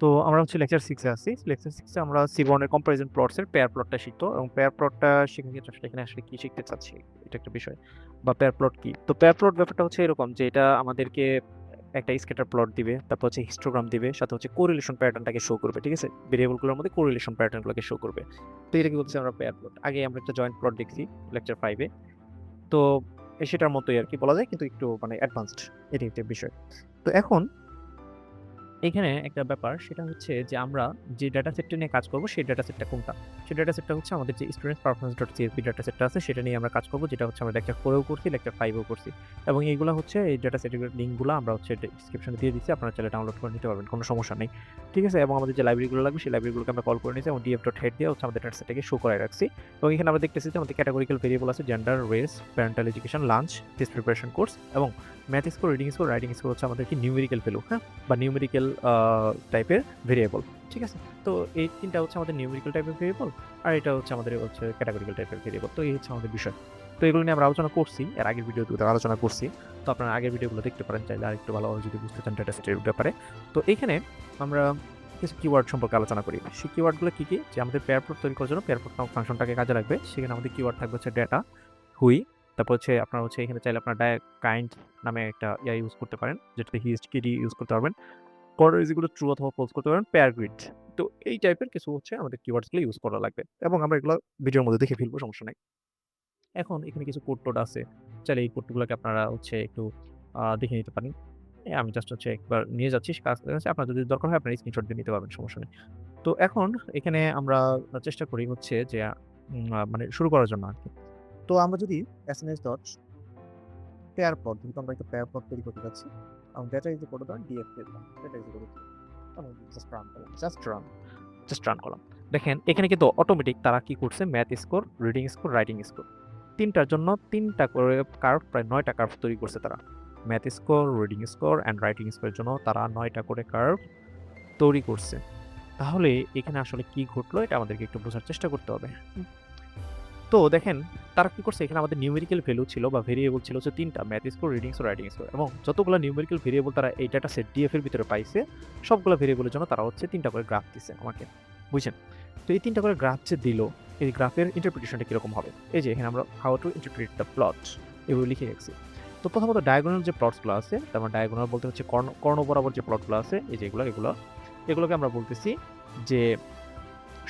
তো আমরা হচ্ছে লেকচার 6 এ আছি। লেকচার 6 এ আমরা সিবর্নের কম্পারিজন প্লটস এর পেয়ার প্লটটা শিখতো এবং পেয়ার প্লটটা শেখার ক্ষেত্রে আসলে এখানে আসলে কি শিখতে চাচ্ছি এটা একটা বিষয় বা পেয়ার প্লট কি। তো পেয়ার প্লট ব্যাপারটা হচ্ছে এরকম যে এটা আমাদেরকে একটা স্ক্যাটার প্লট দিবে, তারপর হচ্ছে হিস্টোগ্রাম দিবে, সাথে হচ্ছে কোরিলেশন প্যাটার্নটাকে শো করবে, ঠিক আছে? ভেরিয়েবলগুলোর মধ্যে কোরিলেশন প্যাটার্নগুলোকে শো করবে। তো এটাকে বলছি আমরা পেয়ার প্লট। আগে আমরা একটা জয়েন্ট প্লট দেখছি লেকচার 5 এ। তো সেটার মতোই আরকি বলা যায়, কিন্তু একটু মানে অ্যাডভান্সড এটাই একটা বিষয়। তো এখন এখানে একটা ব্যাপার সেটা হচ্ছে যে আমরা যে ডেটা সেটটা নিয়ে কাজ করব সেই ডেটা সেটটা কোনটা? সেই ডেটা সেটটা হচ্ছে আমাদের যে students performance dot CSV data সেটটা আছে সেটা নিয়ে আমরা কাজ করব, যেটা হচ্ছে আমরা লেকচার 4 এও করছি, লেকচার 5 এও করছি। এবং এইগুলা হচ্ছে এই ডেটা সেটের লিঙ্কগুলো আমরা হচ্ছে ডেসক্রিপশনে দিয়ে দিচ্ছি। আপনারা চাইলে ডাউনলোড করে নিতে পারবেন। কোনো সমস্যা নেই। ঠিক আছে? এবং আমাদের যে লাইব্রেরিগুলো লাগবে সেই লাইব্রেরিগুলোকে আমরা কল করে নিয়েছি এবং df.head দিয়ে হচ্ছে আমাদের ডেটা সেটটাকে শো করায় রাখছি। এবং এখানে আমরা দেখতেছি যে আমাদের ক্যাটেগরিক্যাল ভেরিয়েবল আছে gender, race, parental education, lunch, test preparation course এবং math score, reading score, writing score হচ্ছে আমাদের কি নিউমেরিক্যাল ভ্যালু, হ্যাঁ? বা নিউমেরিক্যাল টাইপের ভেরিয়েবল। ঠিক আছে? তো এই ৩ টা হচ্ছে আমাদের নিউমেরিক্যাল টাইপের ভেরিয়েবল। আর এটা হচ্ছে আমাদের হচ্ছে ক্যাটেগরিক্যাল টাইপের ভেরিয়েবল। তো এই হচ্ছে আমাদের বিষয়। তো এগুলো নিয়ে আমরা আলোচনা করছি। এর আগের ভিডিওতে আলোচনা করছি। তো আপনারা আগের ভিডিওগুলো দেখতে পারেন চাইলে আরেকটু ভালোভাবে যদি বুঝতে চান ডেটা সেটের ব্যাপারে। তো এইখানে আমরা কিছু কিওয়ার্ড সম্পর্কে আলোচনা করি। সেই কিওয়ার্ডগুলো কি? যে আমাদের পেয়ার প্লট তৈরি করার জন্য পেয়ার প্লট নামক ফাংশনটাকে কাজে লাগবে। সেখানে আমাদের কিওয়ার্ড থাকবে হচ্ছে ডেটা, হুই, তারপর হচ্ছে আপনার হচ্ছে এখানে চাইলে আপনার কাইন্ড নামে একটা ইউজ করতে পারেন, যেটাতে হিস্টকিডি ইউজ করতে পারবেন। Corner is equal to true অথবা ফলস করতে পারেন, পেয়ার গ্রিড। তো এই টাইপের কিছু হচ্ছে আমাদের কিওয়ার্ডস গুলো ইউজ করা লাগবে এবং আমরা এগুলো ভিডিওর মধ্যে দেখে ফেলবো, সমস্যা নাই। এখন এখানে কিছু কোড টোড আছে। চাইলে এই কোডগুলোকে আপনারা হচ্ছে একটু দেখে নিতে পারেন। আমি জাস্ট হচ্ছে একবার নিয়ে যাচ্ছি কাজ আছে। আপনার যদি দরকার হয় আপনারা স্ক্রিনশট দিয়ে নিতে পারবেন, সমস্যা নেই। তো এখন এখানে আমরা চেষ্টা করি হচ্ছে যে মানে শুরু করার জন্য আরকি। তো আমরা যদি এসএনএস ডট পেয়ার প্লট, যেহেতু আমরা একটা পেয়ার প্লট তৈরি করতে যাচ্ছি এবং data is equal to the DF দিলাম। ডেটা ইজ ইকুয়াল টু আমি জাস্ট রান করলাম। জাস্ট রান করলাম। দেখেন এখানে কিন্তু অটোমেটিক তারা কি করছে, math score, reading score, writing score ৩ টার জন্য ৩ টা করে কার্ভ, প্রায় ৯ টা কার্ভ তৈরি করছে তারা। Math score, reading score and writing স্কোরের জন্য তারা ৯ টা করে কার্ভ তৈরি করছে। তাহলে এখানে আসলে কি ঘটলো এটা আমাদেরকে একটু বোঝার চেষ্টা করতে হবে। তো দেখেন তারা কি করছে, এখানে আমাদের নিউমেরিক্যাল ভ্যালু ছিল বা ভেরিয়েবল ছিল হচ্ছে ৩ টা, math score, reading score, writing score এবং যতগুলো নিউমেরিক্যাল ভেরিয়েবল তারা এই ডাটা সেট ডিএফ এর ভিতরে পাইছে, সবগুলো ভেরিয়েবলের জন্য তারা হচ্ছে ৩ টা করে গ্রাফ দিছে আমাকে। বুঝছেন? তো এই ৩ টা করে গ্রাফ যে দিল, এই গ্রাফের ইন্টারপ্রিটেশনটা কিরকম হবে? এই যে এখানে আমরা how to interpret the plot এগুলো লিখে রাখছি। তো প্রথমত ডায়াগোনাল যে প্লটসগুলো আছে, তার মানে ডায়াগোনাল বলতে হচ্ছে কর্ণ বরাবর যে প্লটগুলো আছে, এই যে এগুলোকে আমরা বলতেছি যে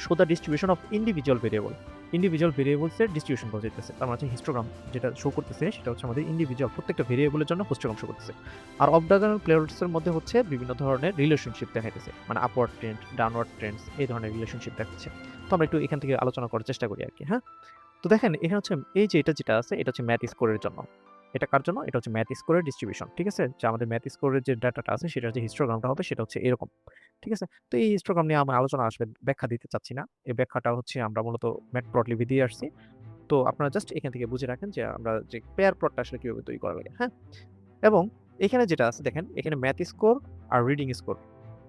show the distribution of individual variable. Individual ভেরিয়েবলসের ডিস্ট্রিবিউশন বোঝাইতেছে। তার মানে হচ্ছে হিস্টোগ্রাম যেটা শো করতেছে সেটা হচ্ছে আমাদের ইন্ডিভিজুয়াল প্রত্যেকটা ভেরিয়েবলের জন্য হিস্টোগ্রাম শো করতেছে। আর অফ ডায়াগোনাল প্লটসের মধ্যে হচ্ছে বিভিন্ন ধরনের রিলেশনশিপ দেখাইতেছে। মানে আপওয়ার্ড ট্রেন্ড, ডাউনওয়ার্ড ট্রেন্ডস এই ধরনের রিলেশনশিপ দেখাচ্ছে। তো আমরা একটু এখান থেকে আলোচনা করার চেষ্টা করি আরকি, হ্যাঁ? তো দেখেন এখানে হচ্ছে এই যে এটা যেটা আছে এটা হচ্ছে ম্যাথ স্কোরের জন্য। এটা কার জন্য? এটা হচ্ছে ম্যাথ স্কোরের ডিস্ট্রিবিউশন। ঠিক আছে? যে আমাদের ম্যাথ স্কোরের যে ডাটাটা আছে সেটার যে হিস্টোগ্রামটা হবে সেটা হচ্ছে এরকম। ঠিক আছে? তো এই হিস্টোগ্রাম নিয়ে আমার আলোচনা আসলে ব্যাখ্যা দিতে চাচ্ছি না। এই ব্যাখ্যাটা হচ্ছে আমরা মূলত ম্যাটপ্লটলিবি দিয়ে আসছি। তো আপনারা জাস্ট এখান থেকে বুঝে রাখেন যে আমরা যে পেয়ার প্লটটা আসলে কিভাবে তৈরি করা লাগে, হ্যাঁ? এবং এখানে যেটা আছে দেখেন এখানে math score are reading score,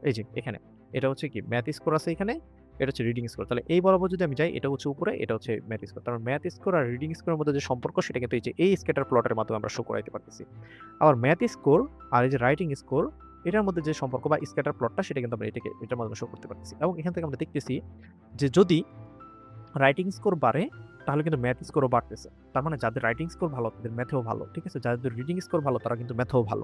এই যে এখানে এটা হচ্ছে কি ম্যাথ স্কোর আছে এখানে, এটা হচ্ছে রিডিং স্কোর। তাহলে এই বরাবর যদি আমি যাই এটা হচ্ছে উপরে, এটা হচ্ছে ম্যাথ স্কোর। তার মানে ম্যাথ স্কোর আর রিডিং স্কোরের মধ্যে যে সম্পর্ক সেটা কিন্তু এই যে এই স্ক্যাটার প্লটের মাধ্যমে আমরা শো করাইতে পারতেছি। আবার ম্যাথ স্কোর আর এই যে রাইটিং স্কোর এটার মধ্যে যে সম্পর্ক বা স্ক্যাটার প্লটটা সেটা কিন্তু আমরা এটার মাধ্যমে শো করতে পারতেছি। এবং এখান থেকে আমরা দেখতেছি যে যদি রাইটিং স্কোর বাড়ে, তাহলে কিন্তু ম্যাথ স্কোরও বাড়তেছে। তার মানে যাদের রাইটিং স্কোর ভালো তাদের ম্যাথেও ভালো। ঠিক আছে? যাদের রিডিং স্কোর ভালো তারা কিন্তু ম্যাথেও ভালো।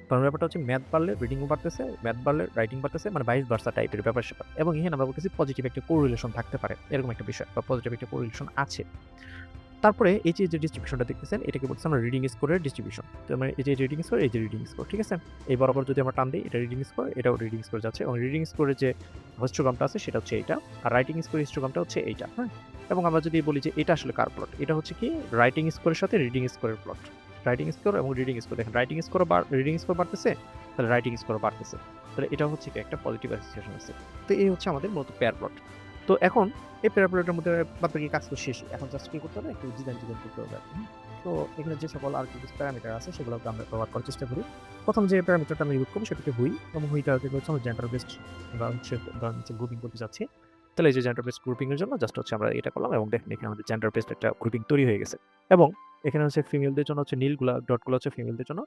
কারণ ব্যাপারটা হচ্ছে ম্যাথ বাড়লে রিডিংও বাড়তেছে, ম্যাথ বাড়লে রাইটিং বাড়তেছে, মানে ভাইস ভার্সা টাইপের ব্যাপার-স্যাপার। এবং এখানে আমরা বলতেছি পজিটিভ একটা কোরিলেশন থাকতে পারে। এরকম একটা বিষয় বা পজিটিভ একটা কোরিলেশন আছে। তারপরে এই যে ডিস্ট্রিবিউশনটা দেখতেছেন এটাকে বলতেছি আমরা রিডিং স্কোরের ডিস্ট্রিবিউশন। তো মানে এই যে রিডিং স্কোর, এই যে রিডিং স্কোর, ঠিক আছে? এই বরাবর যদি আমরা টান দেই এটা রিডিং স্কোর, এটাও রিডিং স্কোর যাচ্ছে এবং রিডিং স্কোরের যে হিস্টোগ্রামটা আছে সেটা হচ্ছে এইটা। আর রাইটিং স্কোরের হিস্টোগ্রামটা হচ্ছে এইটা, হ্যাঁ? এবং আমরা যদি বলি যে এটা আসলে কার প্লট? এটা হচ্ছে কি রাইটিং স্কোরের সাথে রিডিং স্কোরের প্লট। রাইটিং স্কোর এবং রিডিং স্কোর দেখেন রাইটিং স্কোর রিডিং স্কোর বাড়তেছে, তাহলে রাইটিং স্কোরও বাড়তেছে। তাহলে এটা হচ্ছে কি একটা পজিটিভ অ্যাসোসিয়েশন আছে। তো এই হচ্ছে আমাদের মূলত পেয়ার প্লট। তো এখন এই প্যারাবোলাটার মধ্যে বাদবাকি কাজ তো শেষ। এখন জাস্ট কি করতে হবে? একটু ডিজাইন করতে হবে আরকি, হুম? তো এখানে যে সকল আর্কিটেক্ট প্যারামিটার আছে সেগুলোকে আমরা ব্যবহার করার চেষ্টা করি। ১ম যে প্যারামিটারটা আমরা ইউজ করব সেটা হচ্ছে হুই এবং হুইটাকে হচ্ছে আমরা জেন্ডার বেসড আমরা হচ্ছে ধরেন হচ্ছে গ্রুপিং করতে চাচ্ছি। তাহলে এই যে জেন্ডার বেসড গ্রুপিং এর জন্য জাস্ট হচ্ছে আমরা এটা করলাম এবং দেখেন এখানে আমাদের জেন্ডার বেসড একটা গ্রুপিং তৈরি হয়ে গেছে। এবং এখানে হচ্ছে ফিমেলদের জন্য হচ্ছে নীলগুলা ডটগুলো হচ্ছে ফিমেলদের জন্য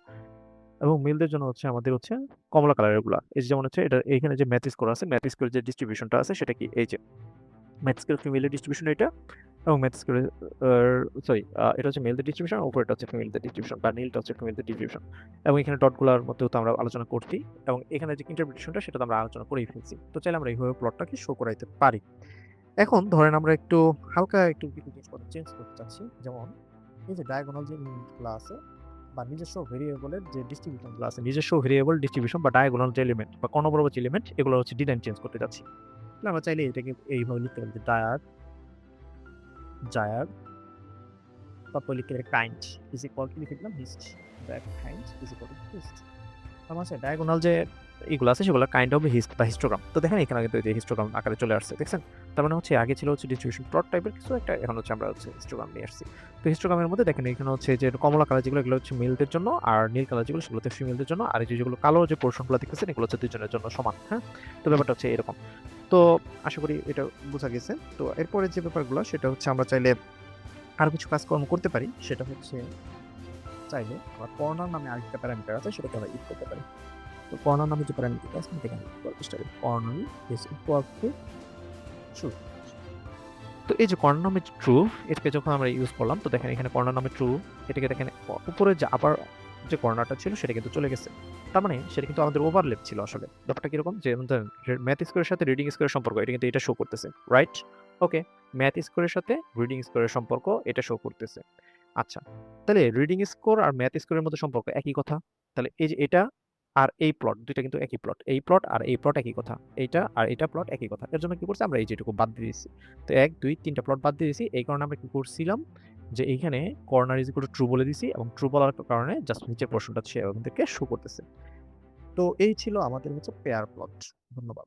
এবং মেলদের জন্য হচ্ছে আমাদের হচ্ছে কমলা কালারের গুলা। এই যে যেমন হচ্ছে এটা এইখানে যে ম্যাথ স্কোর আছে, ম্যাথ স্কোরের যে ডিস্ট্রিবিউশনটা আছে সেটা কি এই যে ম্যাথ স্কোর ফিমেলের ডিস্ট্রিবিউশন এটা, এবং ম্যাথ স্কোরের সরি এটা হচ্ছে মেলদের ডিস্ট্রিবিউশন, উপরেটা হচ্ছে ফিমেলদের ডিস্ট্রিবিউশন বা নীলটা হচ্ছে ফিমেলদের ডিস্ট্রিবিউশন। এবং এখানে ডটগুলোর মধ্যেও তো আমরা আলোচনা করছি, এবং এখানে যে ইন্টারপ্রিটেশনটা সেটা তো আমরা আলোচনা করেই ফেলছি। তো চাইলে আমরা এইভাবে প্লটটাকে শো করাইতে পারি। এখন ধরেন আমরা একটু হালকা একটু কিছু জিনিসপত্র চেঞ্জ করতে চাচ্ছি, যেমন এই যে ডায়াগোনাল যে এলিমেন্টগুলো আছে বা নিজস্ব ভেরিয়েবলের যে ডিস্ট্রিবিউশনগুলো আছে, নিজস্ব ভেরিয়েবল ডিস্ট্রিবিউশন বা ডায়াগোনাল যে এলিমেন্ট বা কর্ণবরাবর যে এলিমেন্ট, এগুলো হচ্ছে ডিজাইন চেঞ্জ করতে যাচ্ছি। তাহলে আমরা চাইলে এটাকে এইভাবে লিখতে পারি যে জায়ার, তারপর লিখতে পারি কাইন্ড ইজ ইকুয়াল টু লিখে দিলাম হিস্ট, কাইন্ড ইজ ইকুয়াল টু হিস্ট। আমার আছে ডায়াগোনাল যে এগুলো আছে সেগুলো কাইন্ড অফ হিস্ট বা হিস্টোগ্রাম। তো দেখেন এখানে কিন্তু এই যে হিস্টোগ্রাম আকারে চলে আসছে, দেখছেন? তার মানে হচ্ছে আগে ছিল হচ্ছে ডিস্ট্রিবিউশন প্লট টাইপের কিছু একটা, এখন হচ্ছে আমরা হচ্ছে হিস্টোগ্রাম নিয়ে আসছি। তো হিস্টোগ্রামের মধ্যে দেখেন এখানে হচ্ছে যে কমলা কালার যেগুলো, এগুলো হচ্ছে মেলদের জন্য, আর নীল কালার যেগুলো সেগুলো হচ্ছে ফিমেলদের জন্য, আর এই যে যেগুলো কালো যে পোর্শনগুলো দেখতেছেন এগুলো হচ্ছে দুজনের জন্য সমান। হ্যাঁ, তো ব্যাপারটা হচ্ছে এরকম। তো আশা করি এটা বোঝা গেছে। তো এরপরে যে ব্যাপারগুলো সেটা হচ্ছে আমরা চাইলে আরো কিছু কাজকর্ম করতে পারি, সেটা হচ্ছে চাইলে আমরা কর্নার নামে আরেকটা প্যারামিটার আছে সেটাকে আমরা ইউজ করতে পারি। তো কর্নার নামে যে প্যারামিটারটা আছে সেটাকে আমি ইউজ করার চেষ্টা করি। Corner is equal to true. তো এই যে কর্নার নামে ট্রু, এটাকে যখন আমরা ইউজ করলাম, তো দেখেন এখানে কর্নার নামে ট্রু, এটাকে দেখেন উপরে যে আপার যে কর্নারটা ছিল সেটা কিন্তু চলে গেছে। তার মানে সেটা কিন্তু আমাদের ওভারল্যাপ ছিল আসলে। ব্যাপারটা কিরকম, যে ম্যাথ স্কোরের সাথে রিডিং স্কোরের সম্পর্ক এটা কিন্তু এটা শো করতেছে, রাইট? ওকে, ম্যাথ স্কোরের সাথে রিডিং স্কোরের সম্পর্ক এটা শো করতেছে। আচ্ছা, তাহলে রিডিং স্কোর আর ম্যাথ স্কোরের মধ্যে সম্পর্ক একই কথা। তাহলে এই যে এটা আর এই প্লট দুইটা কিন্তু একই প্লট, এই প্লট আর এই প্লট একই কথা, এইটা আর এটা প্লট একই কথা। এর জন্য কি করছি আমরা এই যেটুকু বাদ দিয়ে দিচ্ছি। তো ১, ২, ৩টা প্লট বাদ দিয়ে দিছি। এই কারণে আমরা কি করছিলাম যে এইখানে corner is equal to true বলে দিছি, এবং ট্রু বলার কারণে জাস্ট নিচের পোর্শনটা সে আমাদেরকে শো করতেছে। তো এই ছিল আমাদের হচ্ছে পেয়ার প্লট। ধন্যবাদ।